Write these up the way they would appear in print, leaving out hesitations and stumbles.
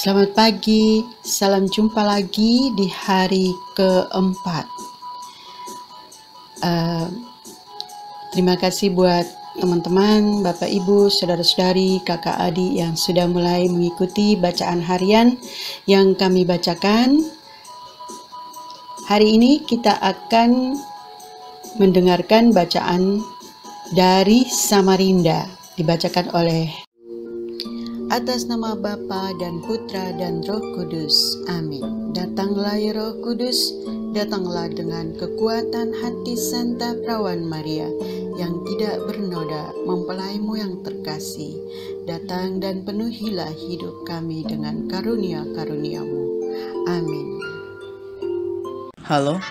Selamat pagi, salam jumpa lagi di hari keempat. Terima kasih buat teman-teman, Bapak Ibu, Saudara-saudari, kakak adik yang sudah mulai mengikuti bacaan harian yang kami bacakan. Hari ini kita akan mendengarkan bacaan dari Samarinda, dibacakan oleh atas nama Bapa dan Putra dan Roh Kudus. Amin. Datanglah ya Roh Kudus, datanglah dengan kekuatan hati Santa Perawan Maria yang tidak bernoda, mempelaimu yang terkasih. Datang dan penuhilah hidup kami dengan karunia-karuniamu. Amin. Halo,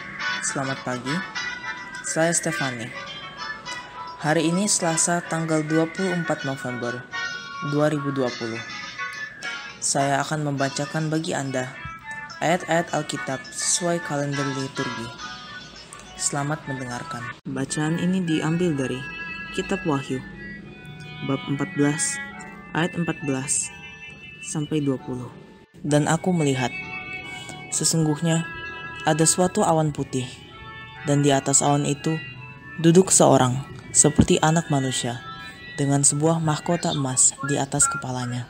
selamat pagi. Saya Stefani. Hari ini Selasa tanggal 24 November 2020. Saya akan membacakan bagi Anda ayat-ayat Alkitab sesuai kalender liturgi. Selamat mendengarkan. Bacaan ini diambil dari Kitab Wahyu, bab 14, ayat 14 sampai 20. Dan aku melihat, sesungguhnya ada suatu awan putih, dan di atas awan itu duduk seorang seperti anak manusia, dengan sebuah mahkota emas di atas kepalanya,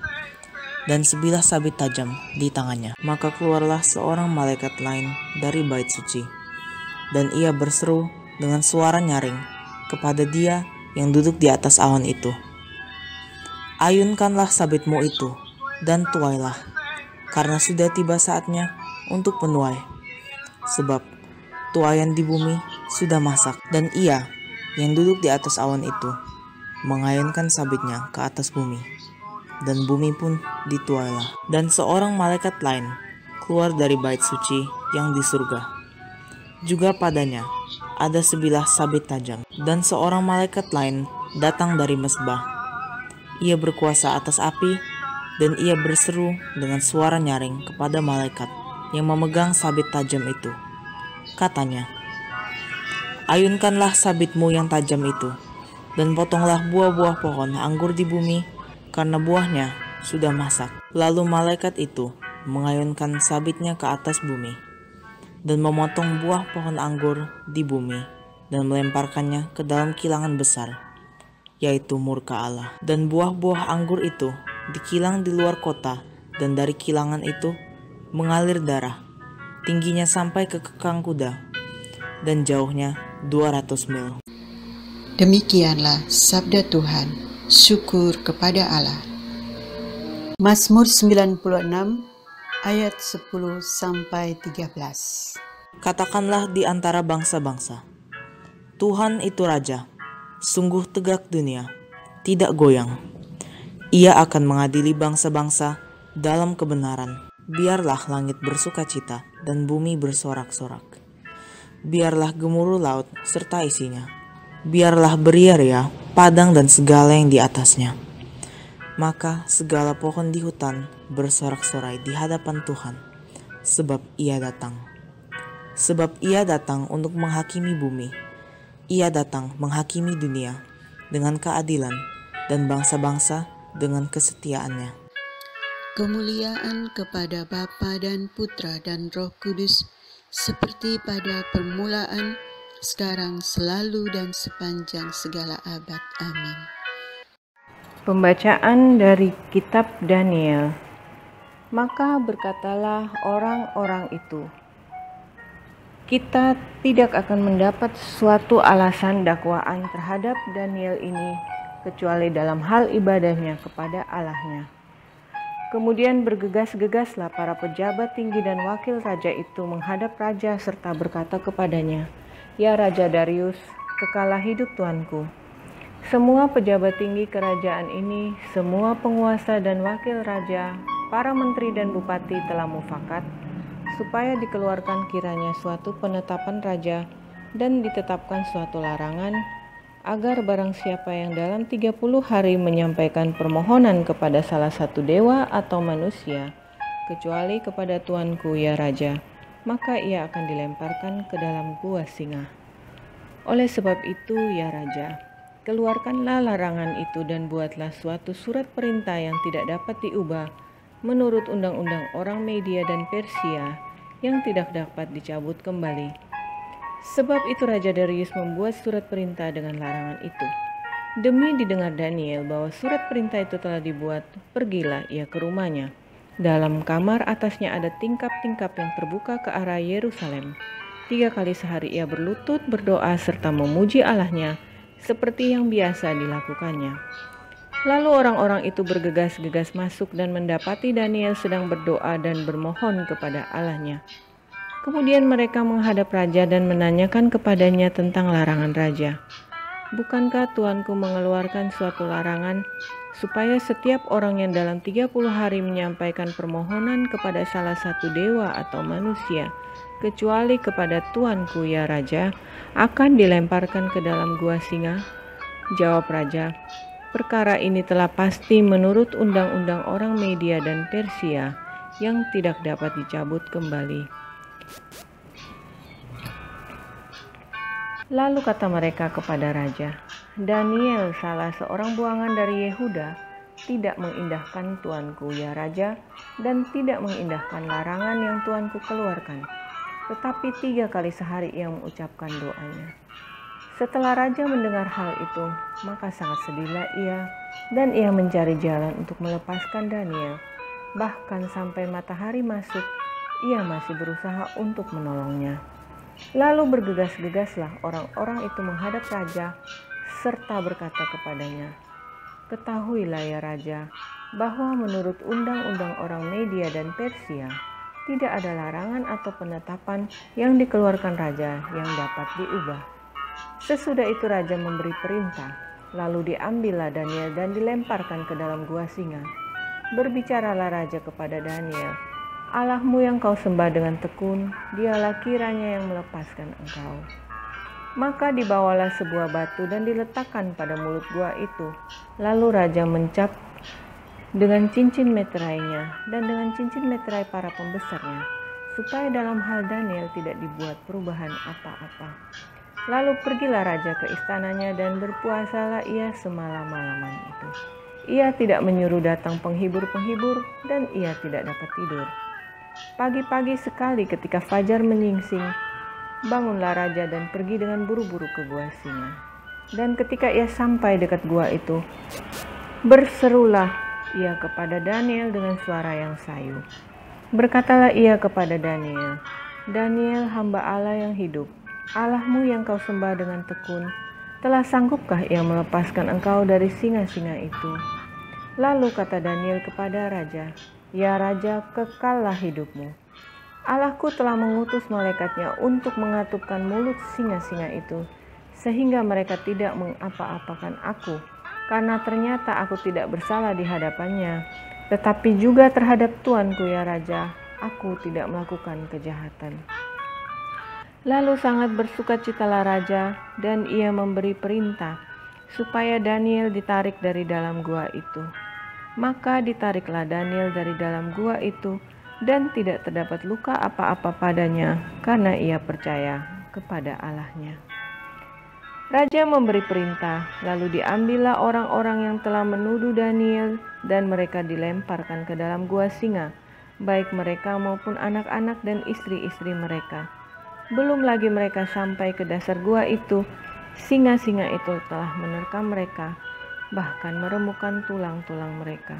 dan sebilah sabit tajam di tangannya. Maka keluarlah seorang malaikat lain dari bait suci, dan ia berseru dengan suara nyaring kepada dia yang duduk di atas awan itu, "Ayunkanlah sabitmu itu, dan tuailah, karena sudah tiba saatnya untuk menuai, sebab tuaian di bumi sudah masak." Dan ia yang duduk di atas awan itu mengayunkan sabitnya ke atas bumi, dan bumi pun dituailah. Dan seorang malaikat lain keluar dari bait suci yang di surga. Juga padanya ada sebilah sabit tajam. Dan seorang malaikat lain datang dari mesbah. Ia berkuasa atas api, dan ia berseru dengan suara nyaring kepada malaikat yang memegang sabit tajam itu. Katanya, "Ayunkanlah sabitmu yang tajam itu, dan potonglah buah-buah pohon anggur di bumi, karena buahnya sudah masak." Lalu malaikat itu mengayunkan sabitnya ke atas bumi, dan memotong buah pohon anggur di bumi, dan melemparkannya ke dalam kilangan besar, yaitu murka Allah. Dan buah-buah anggur itu dikilang di luar kota, dan dari kilangan itu mengalir darah, tingginya sampai ke kekang kuda, dan jauhnya 200 mil. Demikianlah sabda Tuhan. Syukur kepada Allah. Mazmur 96 ayat 10 sampai 13. Katakanlah di antara bangsa-bangsa, Tuhan itu Raja, sungguh tegak dunia, tidak goyang. Ia akan mengadili bangsa-bangsa dalam kebenaran. Biarlah langit bersukacita dan bumi bersorak-sorak. Biarlah gemuruh laut serta isinya. Biarlah beria-ria padang dan segala yang di atasnya. Maka segala pohon di hutan bersorak-sorai di hadapan Tuhan, sebab Ia datang. Sebab Ia datang untuk menghakimi bumi. Ia datang menghakimi dunia dengan keadilan, dan bangsa-bangsa dengan kesetiaannya. Kemuliaan kepada Bapa dan Putra dan Roh Kudus, seperti pada permulaan, sekarang, selalu, dan sepanjang segala abad. Amin. Pembacaan dari Kitab Daniel. Maka berkatalah orang-orang itu, "Kita tidak akan mendapat suatu alasan dakwaan terhadap Daniel ini, kecuali dalam hal ibadahnya kepada Allahnya." Kemudian bergegas-gegaslah para pejabat tinggi dan wakil raja itu menghadap raja serta berkata kepadanya, "Ya Raja Darius, kekalah hidup Tuanku. Semua pejabat tinggi kerajaan ini, semua penguasa dan wakil raja, para menteri dan bupati telah mufakat, supaya dikeluarkan kiranya suatu penetapan raja dan ditetapkan suatu larangan, agar barang siapa yang dalam 30 hari menyampaikan permohonan kepada salah satu dewa atau manusia, kecuali kepada Tuanku ya Raja, maka ia akan dilemparkan ke dalam gua singa. Oleh sebab itu ya Raja, keluarkanlah larangan itu dan buatlah suatu surat perintah yang tidak dapat diubah menurut undang-undang orang Media dan Persia yang tidak dapat dicabut kembali. Sebab itu Raja Darius membuat surat perintah dengan larangan itu. Demi didengar Daniel bahwa surat perintah itu telah dibuat, pergilah ia ke rumahnya. Dalam kamar atasnya ada tingkap-tingkap yang terbuka ke arah Yerusalem. 3 kali sehari ia berlutut, berdoa, serta memuji Allahnya, seperti yang biasa dilakukannya. Lalu orang-orang itu bergegas-gegas masuk dan mendapati Daniel sedang berdoa dan bermohon kepada Allahnya. Kemudian mereka menghadap raja dan menanyakan kepadanya tentang larangan raja. Bukankah Tuanku mengeluarkan suatu larangan supaya setiap orang yang dalam 30 hari menyampaikan permohonan kepada salah satu dewa atau manusia, kecuali kepada Tuanku ya Raja, akan dilemparkan ke dalam gua singa? Jawab raja, perkara ini telah pasti menurut undang-undang orang Media dan Persia yang tidak dapat dicabut kembali. Lalu kata mereka kepada raja, Daniel, salah seorang buangan dari Yehuda, tidak mengindahkan Tuanku ya Raja dan tidak mengindahkan larangan yang Tuanku keluarkan. Tetapi 3 kali sehari ia mengucapkan doanya. Setelah raja mendengar hal itu, maka sangat sedihlah ia dan ia mencari jalan untuk melepaskan Daniel. Bahkan sampai matahari masuk, ia masih berusaha untuk menolongnya. Lalu bergegas-gegaslah orang-orang itu menghadap raja serta berkata kepadanya, ketahuilah ya Raja, bahwa menurut undang-undang orang Media dan Persia, tidak ada larangan atau penetapan yang dikeluarkan raja yang dapat diubah. Sesudah itu raja memberi perintah, lalu diambillah Daniel dan dilemparkan ke dalam gua singa. Berbicaralah raja kepada Daniel, Allahmu yang kau sembah dengan tekun, dialah kiranya yang melepaskan engkau. Maka dibawalah sebuah batu dan diletakkan pada mulut gua itu. Lalu raja mencap dengan cincin meterainya dan dengan cincin meterai para pembesarnya, supaya dalam hal Daniel tidak dibuat perubahan apa-apa. Lalu pergilah raja ke istananya dan berpuasalah ia semalam-malaman itu. Ia tidak menyuruh datang penghibur-penghibur dan ia tidak dapat tidur. Pagi-pagi sekali ketika fajar menyingsing, bangunlah raja dan pergi dengan buru-buru ke gua singa. Dan ketika ia sampai dekat gua itu, berserulah ia kepada Daniel dengan suara yang sayu. Berkatalah ia kepada Daniel, Daniel hamba Allah yang hidup, Allahmu yang kau sembah dengan tekun, telah sanggupkah ia melepaskan engkau dari singa-singa itu? Lalu kata Daniel kepada raja, ya Raja, kekallah hidupmu. Allahku telah mengutus malaikatnya untuk mengatupkan mulut singa-singa itu, sehingga mereka tidak mengapa-apakan aku, karena ternyata aku tidak bersalah di hadapannya, tetapi juga terhadap Tuanku ya Raja, aku tidak melakukan kejahatan. Lalu sangat bersukacitalah raja, dan ia memberi perintah, supaya Daniel ditarik dari dalam gua itu. Maka ditariklah Daniel dari dalam gua itu, dan tidak terdapat luka apa-apa padanya, karena ia percaya kepada Allahnya. Raja memberi perintah, lalu diambillah orang-orang yang telah menuduh Daniel, dan mereka dilemparkan ke dalam gua singa, baik mereka maupun anak-anak dan istri-istri mereka. Belum lagi mereka sampai ke dasar gua itu, singa-singa itu telah menerkam mereka, bahkan meremukkan tulang-tulang mereka.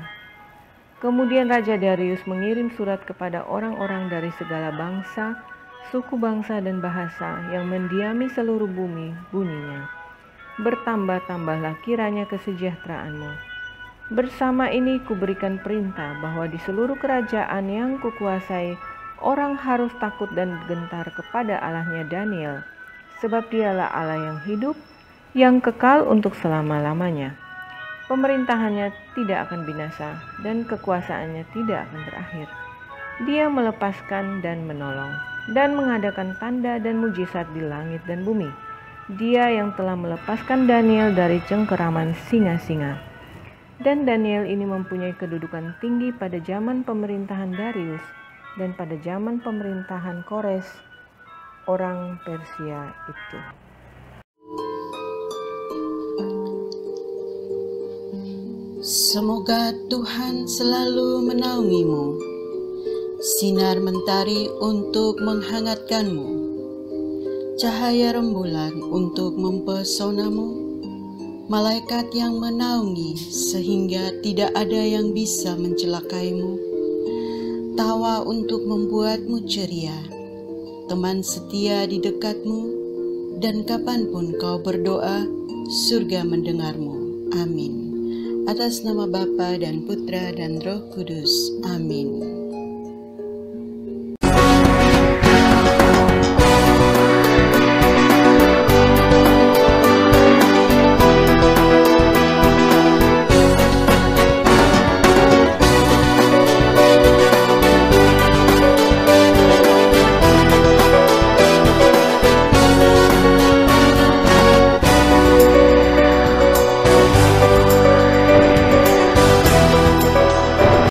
Kemudian Raja Darius mengirim surat kepada orang-orang dari segala bangsa, suku bangsa dan bahasa yang mendiami seluruh bumi, bunyinya, bertambah-tambahlah kiranya kesejahteraanmu. Bersama ini kuberikan perintah bahwa di seluruh kerajaan yang kukuasai, orang harus takut dan gentar kepada Allahnya Daniel, sebab dialah Allah yang hidup, yang kekal untuk selama-lamanya. Pemerintahannya tidak akan binasa dan kekuasaannya tidak akan berakhir. Dia melepaskan dan menolong dan mengadakan tanda dan mujizat di langit dan bumi. Dia yang telah melepaskan Daniel dari cengkeraman singa-singa. Dan Daniel ini mempunyai kedudukan tinggi pada zaman pemerintahan Darius dan pada zaman pemerintahan Kores, orang Persia itu. Semoga Tuhan selalu menaungimu, sinar mentari untuk menghangatkanmu, cahaya rembulan untuk mempesonamu, malaikat yang menaungi sehingga tidak ada yang bisa mencelakaimu, tawa untuk membuatmu ceria, teman setia di dekatmu, dan kapanpun kau berdoa, surga mendengarmu. Amin. Atas nama Bapa dan Putra dan Roh Kudus. Amin.